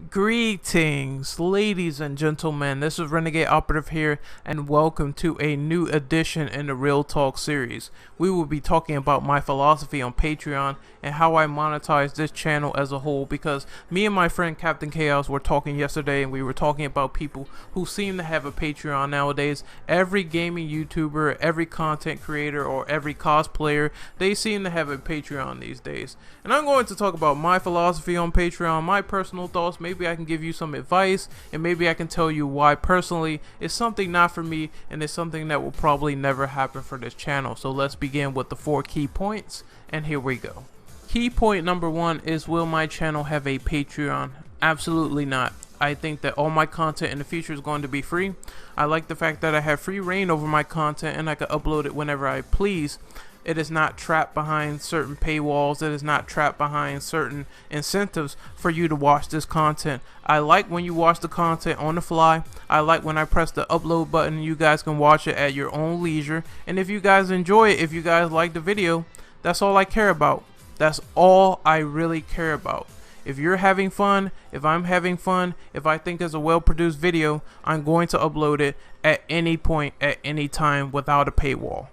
Greetings, ladies and gentlemen. This is Renegade Operative here, and welcome to a new edition in the Real Talk series. We will be talking about my philosophy on Patreon and how I monetize this channel as a whole, because me and my friend Captain Chaos were talking yesterday, and we were talking about people who seem to have a Patreon nowadays. Every gaming YouTuber, every content creator, or every cosplayer, they seem to have a Patreon these days. And I'm going to talk about my philosophy on Patreon, my personal thoughts. Maybe I can give you some advice, and maybe I can tell you why personally it's something not for me, and it's something that will probably never happen for this channel. So let's begin with the 4 key points, and here we go. Key point number 1 is, will my channel have a Patreon? Absolutely not. I think that all my content in the future is going to be free. I like the fact that I have free reign over my content and I can upload it whenever I please. It is not trapped behind certain paywalls. It is not trapped behind certain incentives for you to watch this content. I like when you watch the content on the fly. I like when I press the upload button. You guys can watch it at your own leisure. And if you guys enjoy it, if you guys like the video, that's all I care about. That's all I really care about. If you're having fun, if I'm having fun, if I think it's a well-produced video, I'm going to upload it at any point, at any time, without a paywall.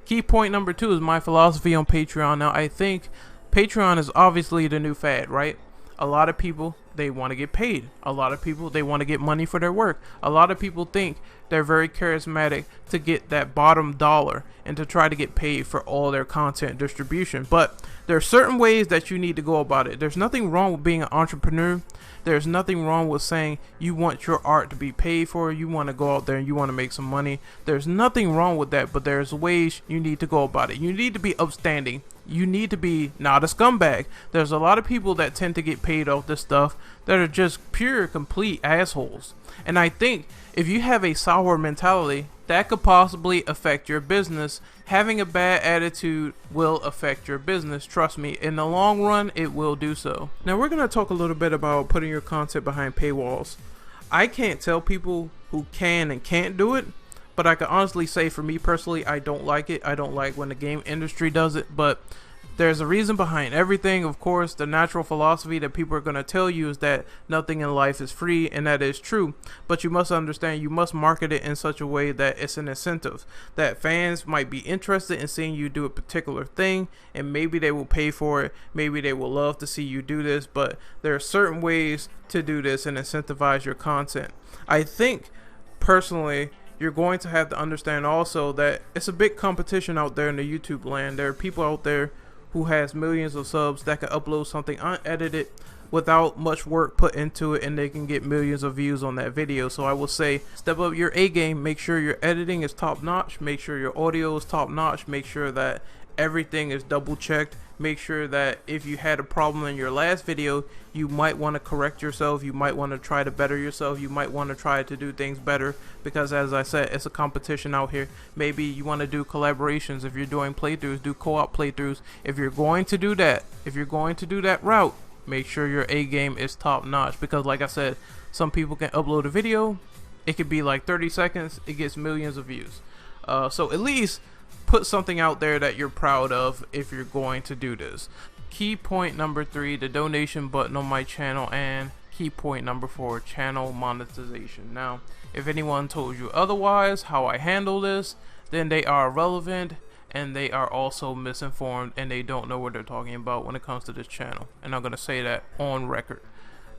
Key point number 2 is my philosophy on Patreon. Now, I think Patreon is obviously the new fad, right? A lot of people, they want to get paid. A lot of people, they want to get money for their work. A lot of people think they're very charismatic to get that bottom dollar and to try to get paid for all their content distribution. But there are certain ways that you need to go about it. There's nothing wrong with being an entrepreneur. There's nothing wrong with saying you want your art to be paid for. You want to go out there and you want to make some money. There's nothing wrong with that, but there's ways you need to go about it. You need to be upstanding. You need to be not a scumbag. There's a lot of people that tend to get paid off this stuff that are just pure, complete assholes. And I think if you have a sour mentality, that could possibly affect your business. Having a bad attitude will affect your business. Trust me, in the long run, it will do so. Now, we're going to talk a little bit about putting your content behind paywalls. I can't tell people who can and can't do it, but I can honestly say for me personally, I don't like it. I don't like when the game industry does it, but there's a reason behind everything. Of course, the natural philosophy that people are going to tell you is that nothing in life is free, and that is true. But you must understand, you must market it in such a way that it's an incentive, that fans might be interested in seeing you do a particular thing, and maybe they will pay for it. Maybe they will love to see you do this, but there are certain ways to do this and incentivize your content. I think, personally, you're going to have to understand also that it's a big competition out there in the YouTube land. There are people out there who has millions of subs that can upload something unedited without much work put into it, and they can get millions of views on that video. So I will say, step up your A game. Make sure your editing is top notch. Make sure your audio is top notch. Make sure that everything is double checked. Make sure that if you had a problem in your last video, you might want to correct yourself. You might want to try to better yourself. You might want to try to do things better, because as I said, it's a competition out here. Maybe you want to do collaborations. If you're doing playthroughs, do co-op playthroughs. If you're going to do that route, make sure your A game is top notch, because like I said, some people can upload a video, it could be like 30 seconds, it gets millions of views. So at least put something out there that you're proud of if you're going to do this. Key point number 3, the donation button on my channel, and key point number 4, channel monetization. Now, if anyone told you otherwise how I handle this, then they are irrelevant, and they are also misinformed, and they don't know what they're talking about when it comes to this channel. And I'm going to say that on record.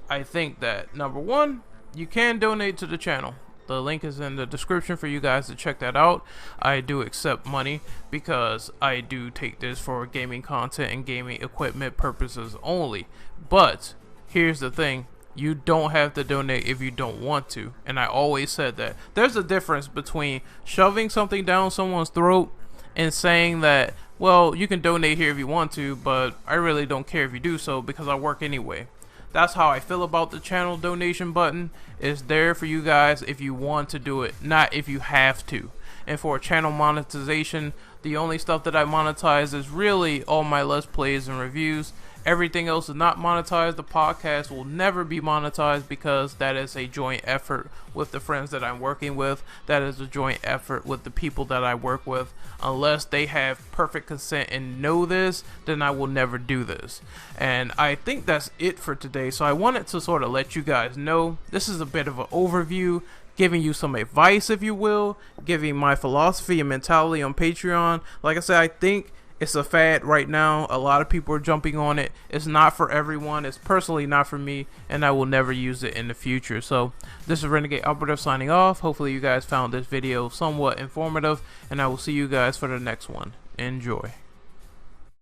I think that, number 1, you can donate to the channel. The link is in the description for you guys to check that out. I do accept money because I do take this for gaming content and gaming equipment purposes only. But here's the thing. You don't have to donate if you don't want to. And I always said that. There's a difference between shoving something down someone's throat and saying that, well, you can donate here if you want to, but I really don't care if you do so because I work anyway. That's how I feel about the channel donation button. It's there for you guys if you want to do it, not if you have to. And for channel monetization, the only stuff that I monetize is really all my Let's Plays and reviews. Everything else is not monetized. The podcast will never be monetized because that is a joint effort with the friends that I'm working with. That is a joint effort with the people that I work with. Unless they have perfect consent and know this, then I will never do this. And I think that's it for today. So I wanted to sort of let you guys know this is a bit of an overview, giving you some advice, if you will, giving my philosophy and mentality on Patreon. Like I said, I think it's a fad right now. A lot of people are jumping on it. It's not for everyone. It's personally not for me, and I will never use it in the future. So this is Renegade Operative signing off. Hopefully you guys found this video somewhat informative, and I will see you guys for the next one. Enjoy.